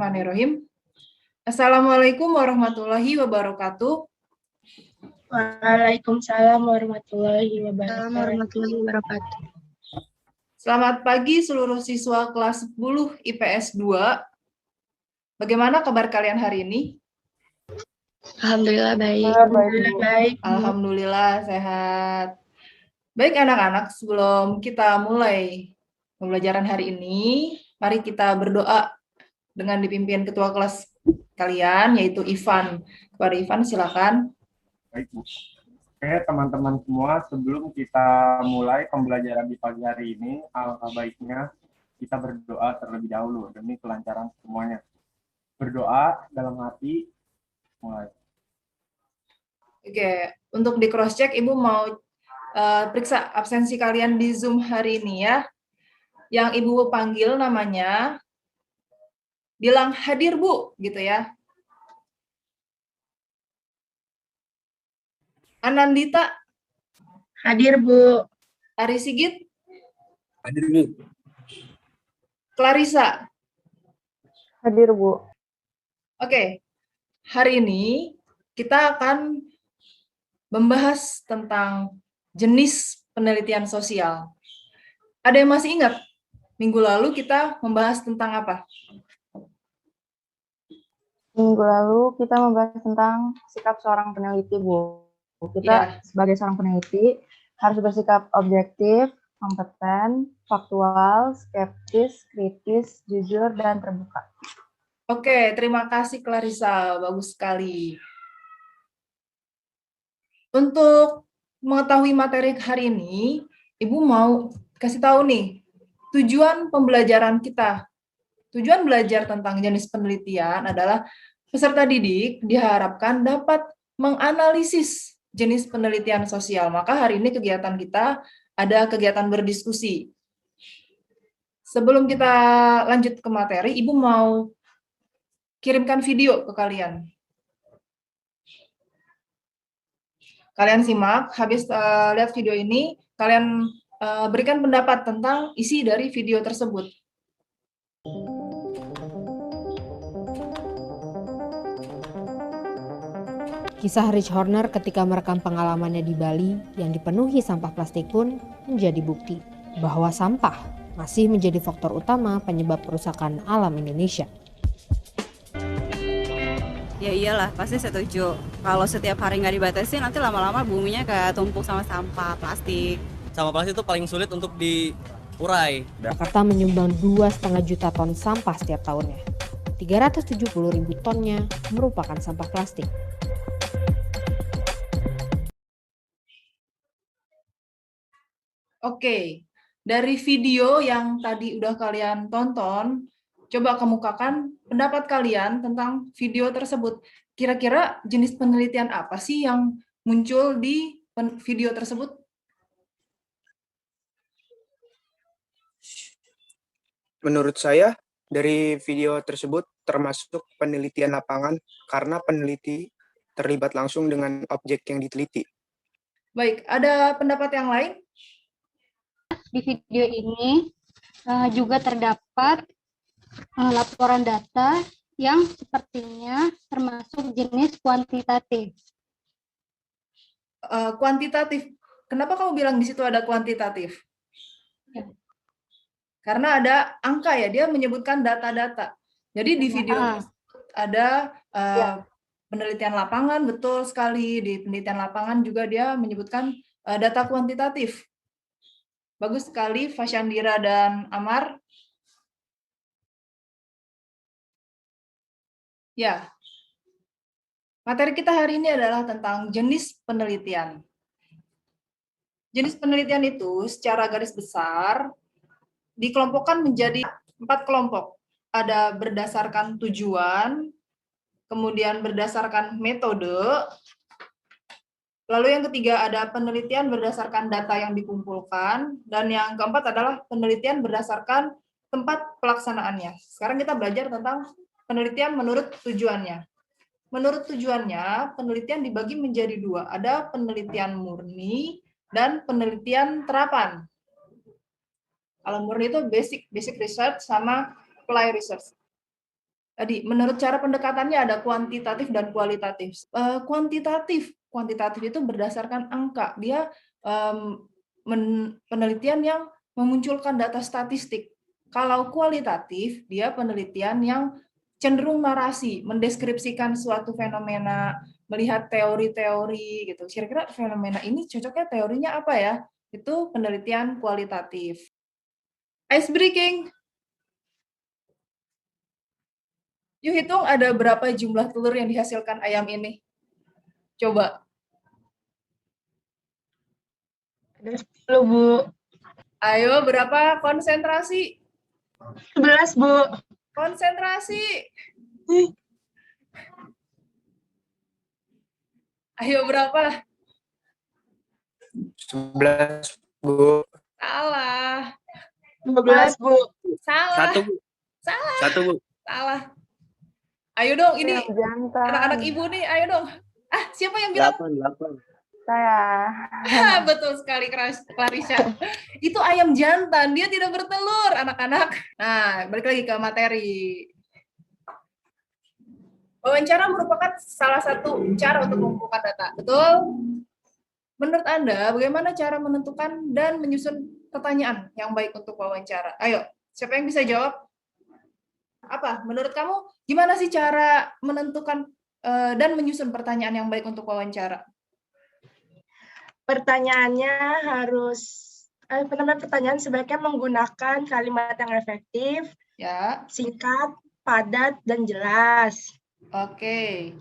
Bismillahirrahmanirrahim. Assalamualaikum warahmatullahi wabarakatuh. Waalaikumsalam warahmatullahi wabarakatuh. Selamat pagi seluruh siswa kelas 10 IPS 2. Bagaimana kabar kalian hari ini? Alhamdulillah baik. Baik. Alhamdulillah sehat. Baik anak-anak, sebelum kita mulai pembelajaran hari ini, mari kita berdoa dengan dipimpin ketua kelas kalian, yaitu Ivan. Kepada Ivan, silakan. Baik, Bu. Oke, teman-teman semua, sebelum kita mulai pembelajaran di pagi hari ini, alangkah baiknya kita berdoa terlebih dahulu demi kelancaran semuanya. Berdoa dalam hati, mulai. Oke, untuk di cross check, Ibu mau periksa absensi kalian di Zoom hari ini ya. Yang Ibu panggil namanya, bilang hadir Bu, gitu ya. Anandita. Hadir Bu. Ari Sigit. Hadir Bu. Clarissa. Hadir Bu. Oke, hari ini kita akan membahas tentang jenis penelitian sosial. Ada yang masih ingat? Minggu lalu kita membahas tentang apa? Minggu lalu kita membahas tentang sikap seorang peneliti, Bu. Kita sebagai seorang peneliti harus bersikap objektif, kompeten, faktual, skeptis, kritis, jujur, dan terbuka. Oke, terima kasih Clarissa, bagus sekali. Untuk mengetahui materi hari ini, Ibu mau kasih tahu nih, tujuan pembelajaran kita. Tujuan belajar tentang jenis penelitian adalah peserta didik diharapkan dapat menganalisis jenis penelitian sosial. Maka hari ini kegiatan kita ada kegiatan berdiskusi. Sebelum kita lanjut ke materi, Ibu mau kirimkan video ke kalian. Kalian simak, habis lihat video ini, kalian berikan pendapat tentang isi dari video tersebut. Kisah Rich Horner ketika merekam pengalamannya di Bali yang dipenuhi sampah plastik pun menjadi bukti bahwa sampah masih menjadi faktor utama penyebab kerusakan alam Indonesia. Ya iyalah, pasti setuju. Kalau setiap hari nggak dibatasi, nanti lama-lama buminya kayak tumpuk sama sampah plastik. Sampah plastik itu paling sulit untuk diurai. Jakarta menyumbang 2,5 juta ton sampah setiap tahunnya. 370.000 tonnya merupakan sampah plastik. Oke, dari video yang tadi udah kalian tonton, coba kemukakan pendapat kalian tentang video tersebut. Kira-kira jenis penelitian apa sih yang muncul di video tersebut? Menurut saya, dari video tersebut termasuk penelitian lapangan karena peneliti terlibat langsung dengan objek yang diteliti. Baik, ada pendapat yang lain? Di video ini juga terdapat laporan data yang sepertinya termasuk jenis kuantitatif. Kuantitatif. Kenapa kamu bilang di situ ada kuantitatif? Ya. Karena ada angka ya, dia menyebutkan data-data. Jadi di video ada penelitian lapangan, betul sekali. Di penelitian lapangan juga dia menyebutkan data kuantitatif. Bagus sekali, Fashandira dan Amar. Ya, materi kita hari ini adalah tentang jenis penelitian. Jenis penelitian itu secara garis besar dikelompokkan menjadi 4 kelompok. Ada berdasarkan tujuan, kemudian berdasarkan metode, lalu yang ketiga ada penelitian berdasarkan data yang dikumpulkan, dan yang keempat adalah penelitian berdasarkan tempat pelaksanaannya. Sekarang kita belajar tentang penelitian menurut tujuannya. Menurut tujuannya, penelitian dibagi menjadi 2. Ada penelitian murni dan penelitian terapan. Kalau murni itu basic research sama apply research. Tadi, menurut cara pendekatannya ada kuantitatif dan kualitatif. Kuantitatif itu berdasarkan angka. Dia penelitian yang memunculkan data statistik. Kalau kualitatif, dia penelitian yang cenderung narasi, mendeskripsikan suatu fenomena, melihat teori-teori gitu. Kira-kira fenomena ini cocoknya teorinya apa ya? Itu penelitian kualitatif. Ice breaking. Yuk hitung ada berapa jumlah telur yang dihasilkan ayam ini. Coba. Ada 10, Bu. Ayo, berapa konsentrasi? 11, Bu. Konsentrasi. Ayo, berapa? 11, Bu. Salah. 12, Bu. Salah. 1, Bu. Salah. 1, Bu. Salah. Ayo dong, ini Ayam jantan. anak-anak ibu nih, ayo dong. Siapa yang bilang? 8. Saya. Betul sekali, Clarissa. Itu ayam jantan, dia tidak bertelur, anak-anak. Nah, balik lagi ke materi. Wawancara merupakan salah satu cara untuk mengumpulkan data, betul? Menurut Anda, bagaimana cara menentukan dan menyusun pertanyaan yang baik untuk wawancara? Ayo, siapa yang bisa jawab? Apa? Menurut kamu, gimana sih cara menentukan dan menyusun pertanyaan yang baik untuk wawancara? Pertanyaannya harus, pertanyaan sebaiknya menggunakan kalimat yang efektif, Ya. singkat, padat, dan jelas. Oke.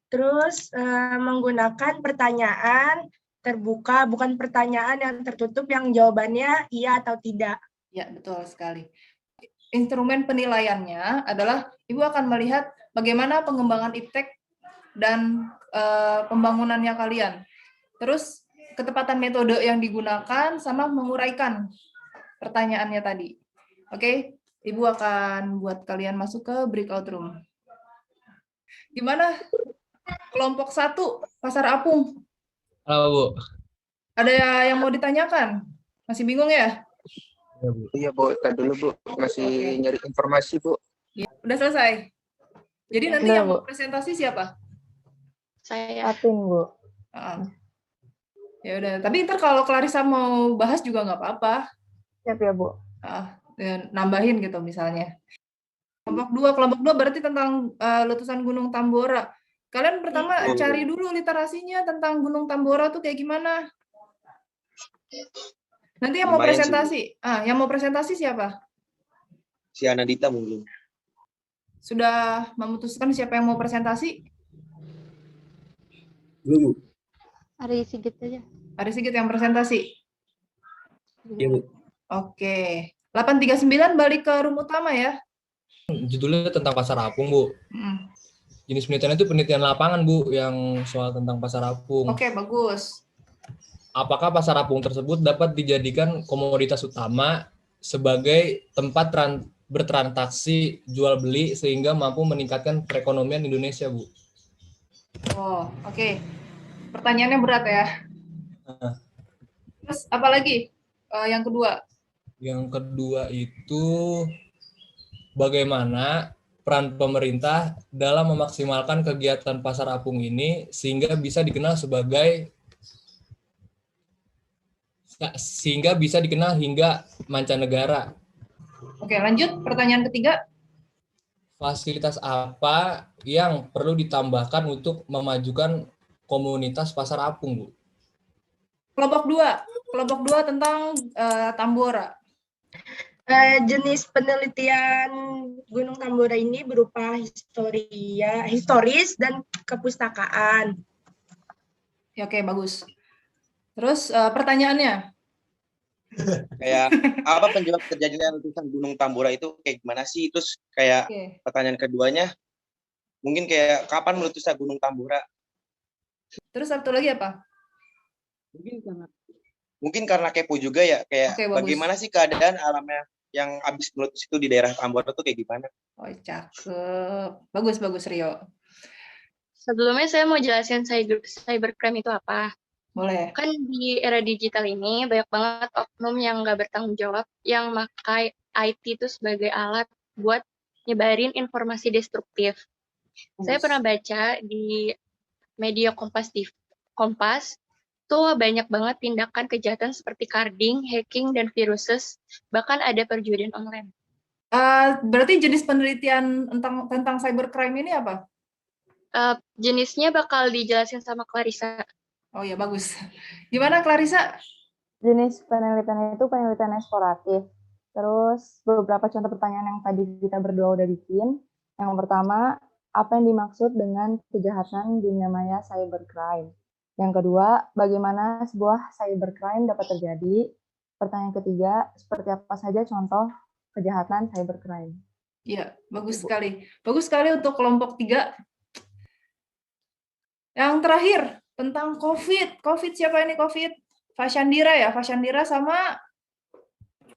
Terus menggunakan pertanyaan terbuka, bukan pertanyaan yang tertutup yang jawabannya iya atau tidak. Ya, betul sekali. Instrumen penilaiannya adalah Ibu akan melihat bagaimana pengembangan iptek dan pembangunannya kalian. Terus ketepatan metode yang digunakan sama menguraikan pertanyaannya tadi. Oke, Ibu akan buat kalian masuk ke breakout room. Gimana? Kelompok 1, Pasar Apung. Halo, Bu. Ada yang mau ditanyakan? Masih bingung ya? Iya, Bu. Tadi dulu, Bu. Masih nyari informasi, Bu. Ya, udah selesai. Jadi nanti Udah, yang Bu. mau presentasi siapa? Saya. Atin, Bu. Ya udah, tapi ntar kalau Clarissa mau bahas juga nggak apa-apa. Siap ya, Bu. Nambahin gitu misalnya. Kelompok 2 berarti tentang letusan Gunung Tambora. Kalian pertama cari dulu literasinya tentang Gunung Tambora tuh kayak gimana. Nanti yang mau presentasi, yang mau presentasi siapa? Si Anadita mungkin. Sudah memutuskan siapa yang mau presentasi? Belum, Bu. Ari Sigit aja. Ari Sigit yang presentasi. Iya, Bu. Oke. 839 balik ke room utama ya. Judulnya tentang Pasar Apung, Bu. Jenis penelitian itu penelitian lapangan, Bu, yang soal tentang Pasar Apung. Oke, bagus. Apakah Pasar Apung tersebut dapat dijadikan komoditas utama sebagai tempat bertransaksi jual beli sehingga mampu meningkatkan perekonomian Indonesia, Bu? Oh, oke. Pertanyaannya berat ya. Terus apa lagi? Yang kedua? Yang kedua itu bagaimana peran pemerintah dalam memaksimalkan kegiatan Pasar Apung ini sehingga bisa dikenal hingga mancanegara. Oke, lanjut. Pertanyaan ketiga. Fasilitas apa yang perlu ditambahkan untuk memajukan komunitas Pasar Apung, Bu? Kelompok 2 tentang Tambora. Jenis penelitian Gunung Tambora ini berupa historis dan kepustakaan. Ya, oke, bagus. Terus pertanyaannya? Kayak apa penyebab terjadinya letusan Gunung Tambora itu kayak gimana sih? Terus kayak pertanyaan keduanya mungkin kayak kapan meletusnya Gunung Tambora? Terus satu lagi apa? Mungkin karena kepo juga ya, kayak bagaimana sih keadaan alamnya yang habis meletus itu di daerah Tambora tuh kayak gimana? Oh, cakep. Bagus Rio. Sebelumnya saya mau jelasin cybercrime itu apa. Boleh. Kan di era digital ini banyak banget oknum yang nggak bertanggung jawab yang pakai IT itu sebagai alat buat nyebarin informasi destruktif. Saya pernah baca di media Kompas tuh banyak banget tindakan kejahatan seperti carding, hacking, dan viruses, bahkan ada perjudian online. Berarti jenis penelitian tentang cybercrime ini apa? Jenisnya bakal dijelasin sama Clarissa. Oh ya, bagus. Gimana Clarissa? Jenis penelitian itu penelitian eksploratif. Terus beberapa contoh pertanyaan yang tadi kita berdua udah bikin. Yang pertama, apa yang dimaksud dengan kejahatan dunia maya cybercrime? Yang kedua, bagaimana sebuah cybercrime dapat terjadi? Pertanyaan ketiga, seperti apa saja contoh kejahatan cybercrime? Iya, bagus sekali. Bagus sekali untuk kelompok 3. Yang terakhir, tentang COVID. COVID siapa ini COVID? Fashandira ya? Fashandira sama?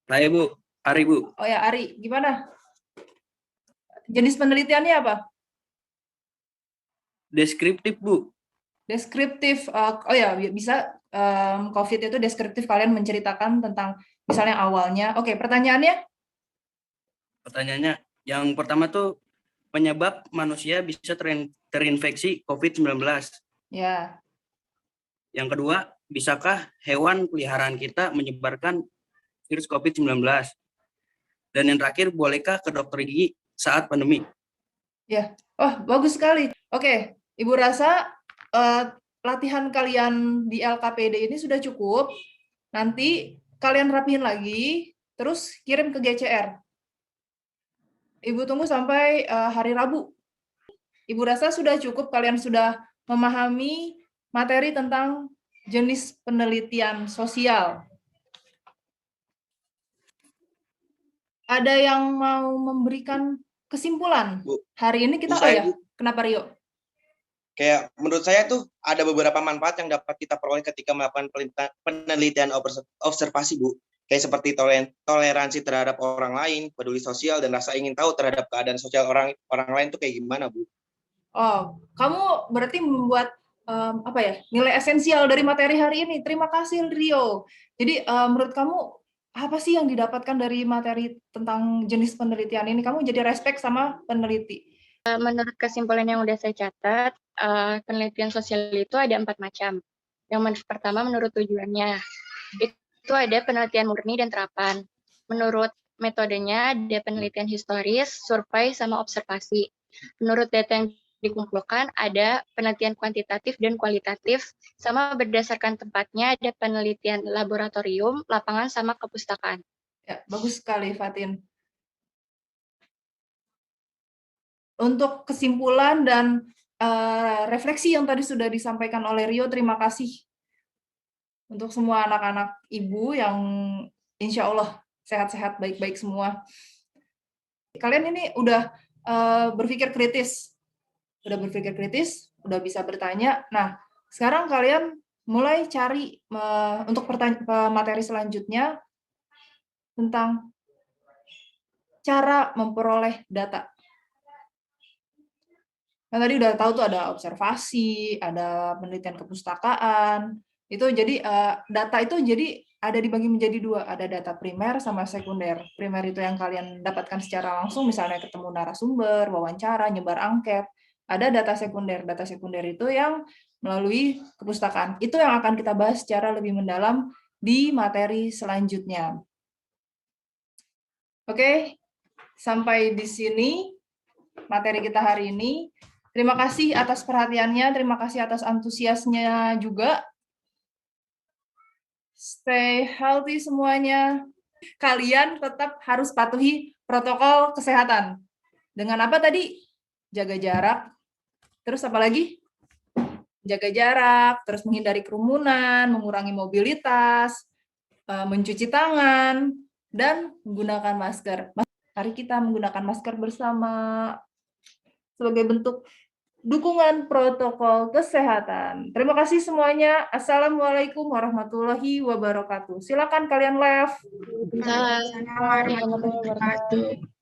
Saya Bu, Ari Bu. Oh ya, Ari. Gimana? Jenis penelitiannya apa? Deskriptif Bu. Deskriptif. Oh ya, bisa COVID itu deskriptif, kalian menceritakan tentang misalnya awalnya. Oke, pertanyaannya? Pertanyaannya, yang pertama tuh penyebab manusia bisa terinfeksi COVID-19. Ya. Yang kedua, bisakah hewan peliharaan kita menyebarkan virus COVID-19? Dan yang terakhir, bolehkah ke dokter gigi saat pandemi? Ya, oh bagus sekali. Oke, Ibu rasa latihan kalian di LKPD ini sudah cukup. Nanti kalian rapihin lagi, terus kirim ke GCR. Ibu tunggu sampai hari Rabu. Ibu rasa sudah cukup, kalian sudah memahami materi tentang jenis penelitian sosial. Ada yang mau memberikan kesimpulan? Bu, hari ini kita, kenapa Rio? Kayak menurut saya tuh ada beberapa manfaat yang dapat kita peroleh ketika melakukan penelitian observasi, Bu. Kayak seperti toleransi terhadap orang lain, peduli sosial, dan rasa ingin tahu terhadap keadaan sosial orang lain tuh kayak gimana, Bu? Oh, kamu berarti membuat nilai esensial dari materi hari ini. Terima kasih Rio. Jadi menurut kamu apa sih yang didapatkan dari materi tentang jenis penelitian ini? Kamu jadi respect sama peneliti. Menurut kesimpulan yang udah saya catat, penelitian sosial itu ada 4 macam. Yang pertama menurut tujuannya. Itu ada penelitian murni dan terapan. Menurut metodenya ada penelitian historis, survei, sama observasi. Menurut data yang dikumpulkan ada penelitian kuantitatif dan kualitatif, sama berdasarkan tempatnya ada penelitian laboratorium, lapangan, sama kepustakaan. Ya, bagus sekali Fatin. Untuk kesimpulan dan refleksi yang tadi sudah disampaikan oleh Rio, terima kasih untuk semua anak-anak ibu yang insya Allah sehat-sehat, baik-baik semua. Kalian ini udah berpikir kritis, udah bisa bertanya. Nah, sekarang kalian mulai cari untuk materi selanjutnya tentang cara memperoleh data. Nah, tadi udah tahu tuh ada observasi, ada penelitian kepustakaan. Itu jadi data itu jadi ada dibagi menjadi 2, ada data primer sama sekunder. Primer itu yang kalian dapatkan secara langsung, misalnya ketemu narasumber, wawancara, nyebar angket. Ada data sekunder. Data sekunder itu yang melalui kepustakaan. Itu yang akan kita bahas secara lebih mendalam di materi selanjutnya. Oke, sampai di sini materi kita hari ini. Terima kasih atas perhatiannya, terima kasih atas antusiasnya juga. Stay healthy semuanya. Kalian tetap harus patuhi protokol kesehatan. Dengan apa tadi? Jaga jarak. Terus apa lagi? Jaga jarak, terus menghindari kerumunan, mengurangi mobilitas, mencuci tangan, dan menggunakan masker. Mari kita menggunakan masker bersama sebagai bentuk dukungan protokol kesehatan. Terima kasih semuanya. Assalamualaikum warahmatullahi wabarakatuh. Silakan kalian live. Assalamualaikum warahmatullahi wabarakatuh.